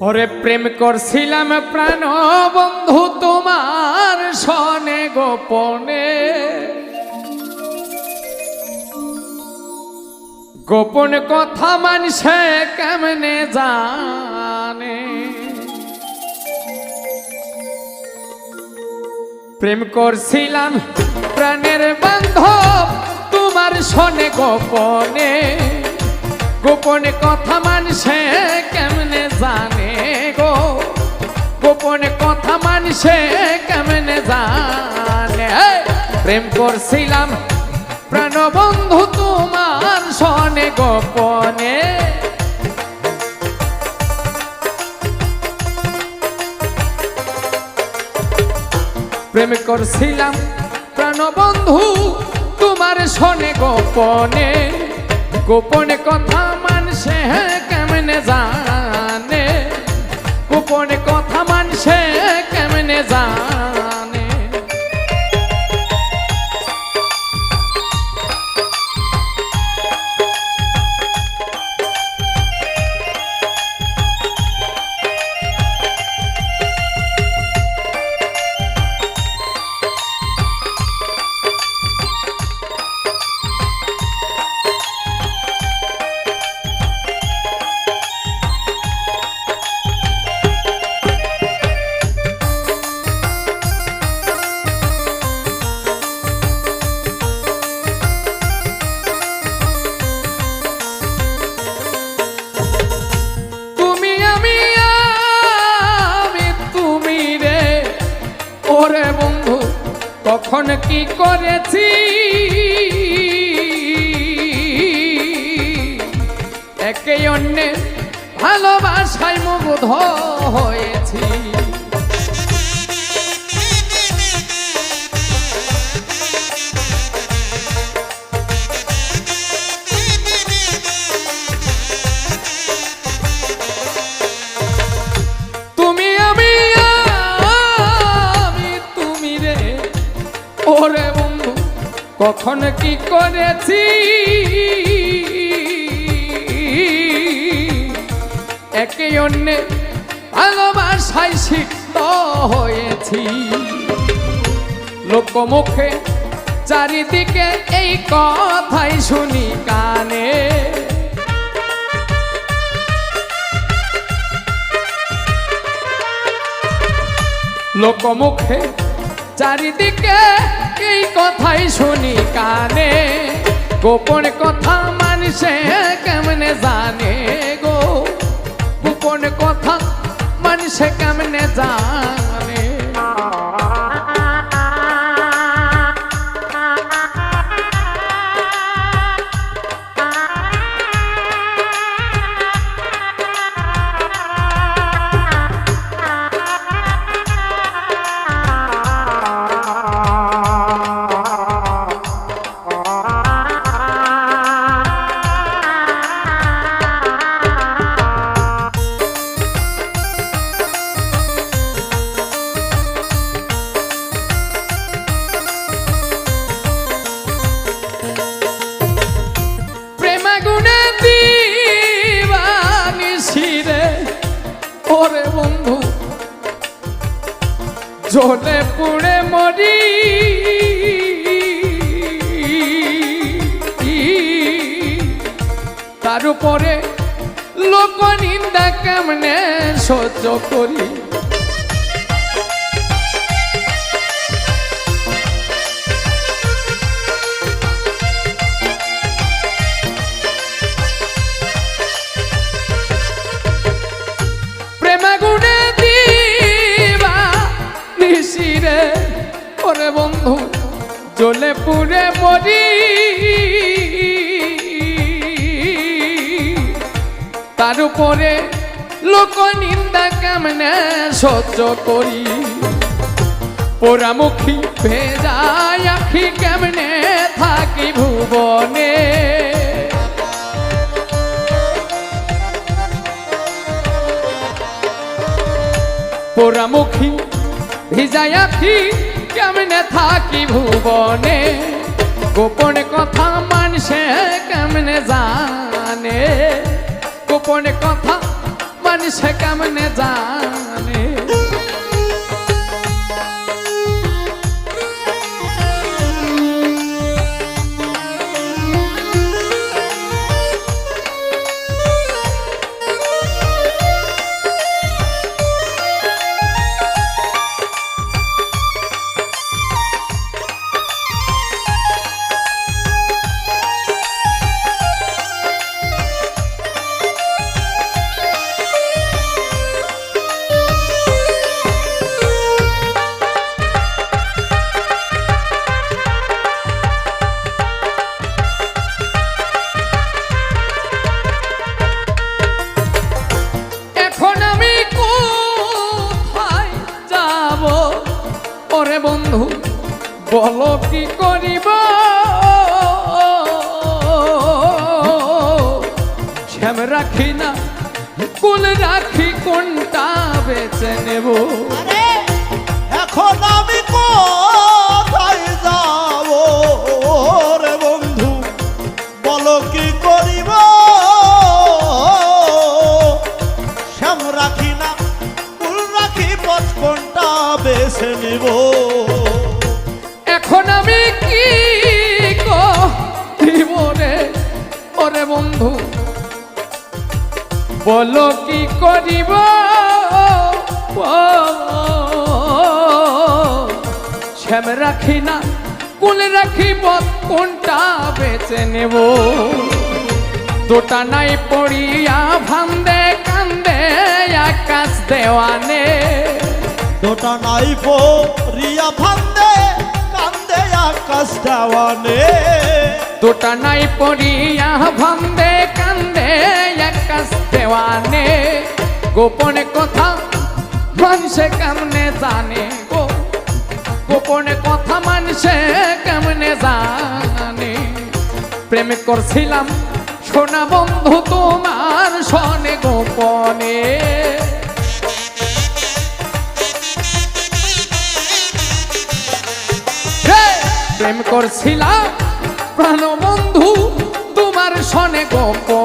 ওরে প্রেম করছিলাম প্রাণ বন্ধু তোমার সনে গোপনে, গোপন কথা মানুষে কেমনে জানে। প্রেম করছিলাম প্রাণের বান্ধব তোমার সনে গোপনে, গোপন কথা মানুষে কেমনে জানে গো, গোপন কথা মানুষে কেমনে জানে। প্রেম করছিলাম প্রাণ বন্ধু তোমার সনে গোপনে, প্রেম করছিলাম প্রাণ বন্ধু তোমার সনে গোপনে, গোপন কথা মানুষে কেমনে জানে, গোপন কথা মানুষে কেমনে জানে। কখন কি করেছি একে অন্যের ভালোবাসায় মুগ্ধ হয়েছি। ওরে বন্ধু কখন কি করেছি একে অন্যের ভালোবাসায় সিক্ত হয়েছি। লোকমুখে চারিদিকে এই কথাই শুনি কানে, লোকমুখে চারিদিকে এই কথাই শুনি কানে, গোপন কথা মানুষে কেমনে জানে গো, গোপন কথা মানুষে কেমনে জানে। ওরে বন্ধু জ্বলে পুড়ে মরি, তার উপরে লোক নিন্দা কেমনে সহ্য করি। ওরে বন্ধু জ্বলে পুড়ে মরি, তার উপরে লোক নিন্দা কেমনে সহ্য করি। পোড়ামুখী ভেজা আখি কেমনে থাকি ভুবনে, পোড়ামুখী ভিজাই আখি কেমনে থাকি ভুবনে, গোপন কথা মানুষে কেমনে জানে, গোপন কথা মানুষে কেমনে জানে। ওরে বন্ধু বলো কি করিব, শ্যাম রাখি না কুল রাখি কোনটা বেছে নেব। এখন আমি কোথায় যাব রে বন্ধু বলো কি করিব, শ্যাম রাখি না কুল রাখি পথ কোনটা বেছে নিব। এখন আমি কি করিব রে ওরে বন্ধু বলো কি করিব, শ্যাম রাখি না কুল রাখিব কোনটা বেছে নেব। দুটা নাই পড়িয়া ভান্দে কান্দে আকাশ দেওয়ানে, দুটা নাই পড়িয়া ভান্দে কান্দে আকাশ দেওয়ানে, দুটা নাই পড়িয়া ভান্দে কান্দে আকাশ দেওয়ানে। গোপনে কথা মানুষে কেমনে জানে গো, গোপনে কথা মানুষে কেমনে জানে। প্রেম করছিলাম সোনা বন্ধু তোমার সনে গোপনে, প্রেম করছিলাম প্রাণ বন্ধু তোমার সনে গোপনে।